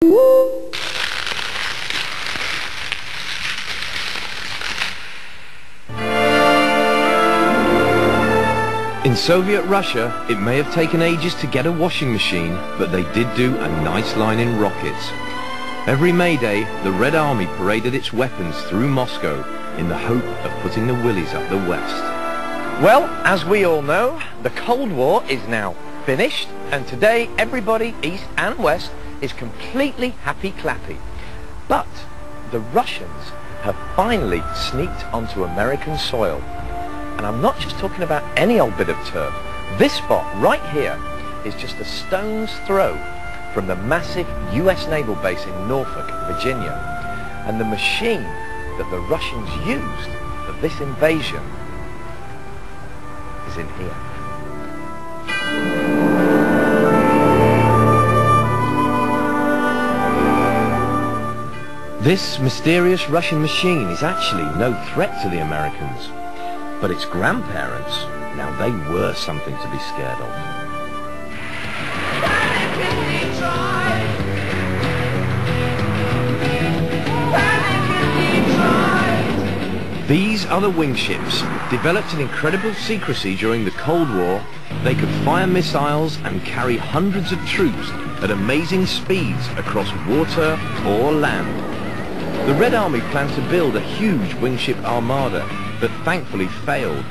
In Soviet Russia, it may have taken ages to get a washing machine, but they did do a nice line in rockets. Every May Day, the Red Army paraded its weapons through Moscow in the hope of putting the willies up the west. Well, as we all know, the Cold War is now finished, and today everybody, east and west, is completely happy-clappy. But the Russians have finally sneaked onto American soil. And I'm not just talking about any old bit of turf. This spot right here is just a stone's throw from the massive US naval base in Norfolk, Virginia. And the machine that the Russians used for this invasion is in here. This mysterious Russian machine is actually no threat to the Americans. But its grandparents, now they were something to be scared of. These are the wing ships. Developed in incredible secrecy during the Cold War, they could fire missiles and carry hundreds of troops at amazing speeds across water or land. The Red Army planned to build a huge wingship armada, but thankfully failed.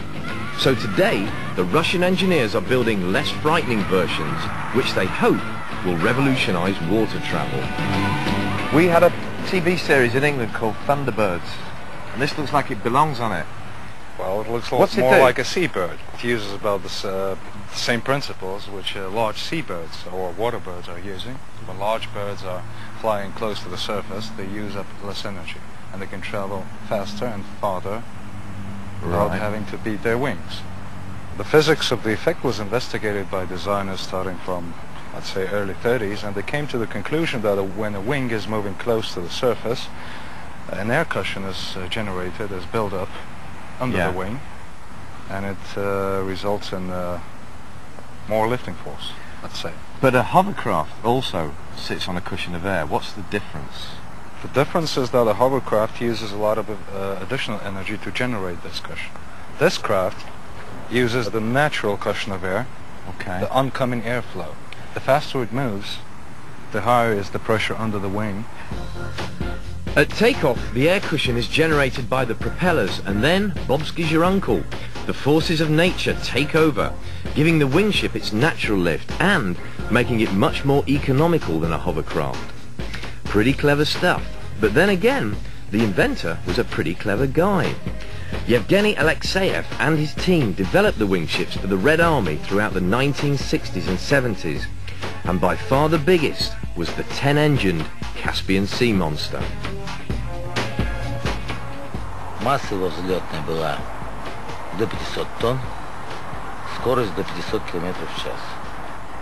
So today, the Russian engineers are building less frightening versions, which they hope will revolutionize water travel. We had a TV series in England called Thunderbirds, and this looks like it belongs on it. Well, it looks more like a seabird. It uses about the same principles which large seabirds or water birds are using. When large birds are flying close to the surface, they use up less energy, and they can travel faster and farther without having to beat their wings. The physics of the effect was investigated by designers starting from, let's say, early 30s, and they came to the conclusion that when a wing is moving close to the surface, an air cushion is generated as build-up under the wing, and it results in more lifting force, let's say. But a hovercraft also sits on a cushion of air. What's the difference? The difference is that a hovercraft uses a lot of additional energy to generate this cushion. This craft uses the natural cushion of air, the oncoming airflow. The faster it moves, the higher is the pressure under the wing. At takeoff, the air cushion is generated by the propellers, and then, Bobsky's your uncle, the forces of nature take over, giving the wingship its natural lift and making it much more economical than a hovercraft. Pretty clever stuff. But then again, the inventor was a pretty clever guy. Yevgeny Alexeyev and his team developed the wingships for the Red Army throughout the 1960s and 70s. And by far the biggest was the 10-engined Caspian Sea Monster. Масса его взлетная была до 500 тонн, скорость до 500 км в час.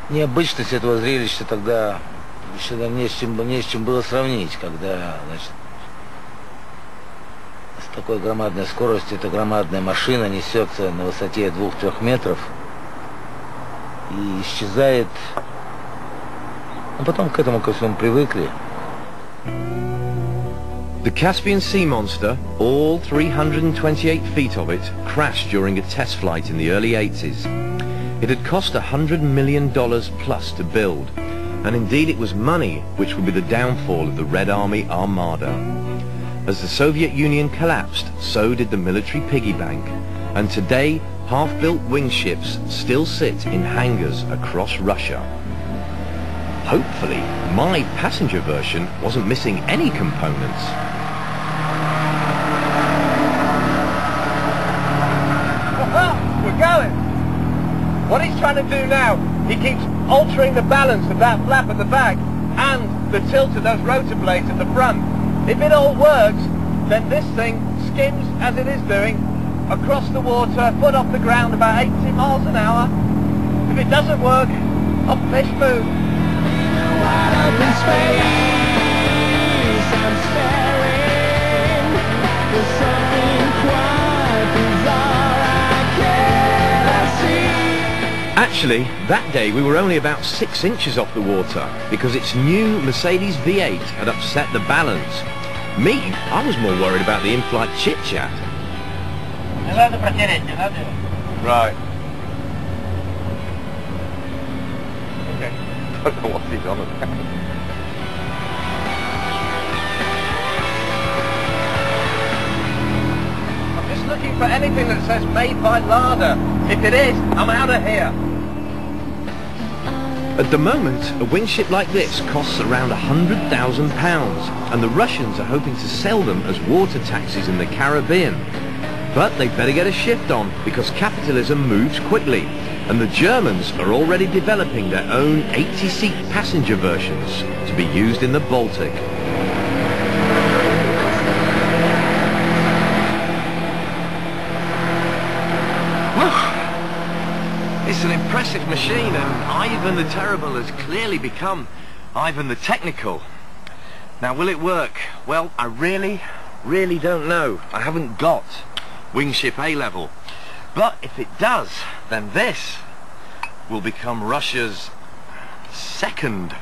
Необычность этого зрелища тогда еще не с чем было сравнить, когда, значит, с такой громадной скоростью эта громадная машина несется на высоте 2-3 метров и исчезает. А потом к этому ко всему привыкли. The Caspian Sea Monster, all 328 feet of it, crashed during a test flight in the early 80s. It had cost $100 million plus to build, and indeed it was money which would be the downfall of the Red Army Armada. As the Soviet Union collapsed, so did the military piggy bank, and today half-built wing ships still sit in hangars across Russia. Hopefully, my passenger version wasn't missing any components. We're going! What he's trying to do now, he keeps altering the balance of that flap at the back and the tilt of those rotor blades at the front. If it all works, then this thing skims, as it is doing, across the water, foot off the ground, about 80 miles an hour. If it doesn't work, off fish move. Up in space, I'm staring. There's something quite bizarre I cannot see. Actually, that day we were only about 6 inches off the water because its new Mercedes V8 had upset the balance. Me, I was more worried about the in-flight chit-chat. Right. Okay. I don't know what he's on about. I'm just looking for anything that says made by Lada. If it is, I'm out of here. At the moment, a wingship like this costs around £100,000, and the Russians are hoping to sell them as water taxis in the Caribbean. But they'd better get a shift on, because capitalism moves quickly, and the Germans are already developing their own 80-seat passenger versions to be used in the Baltic. It's an impressive machine, and Ivan the Terrible has clearly become Ivan the Technical. Now, will it work? Well, I really don't know. I haven't got Wingship A-level. But if it does, then this will become Russia's second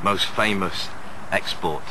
most famous export.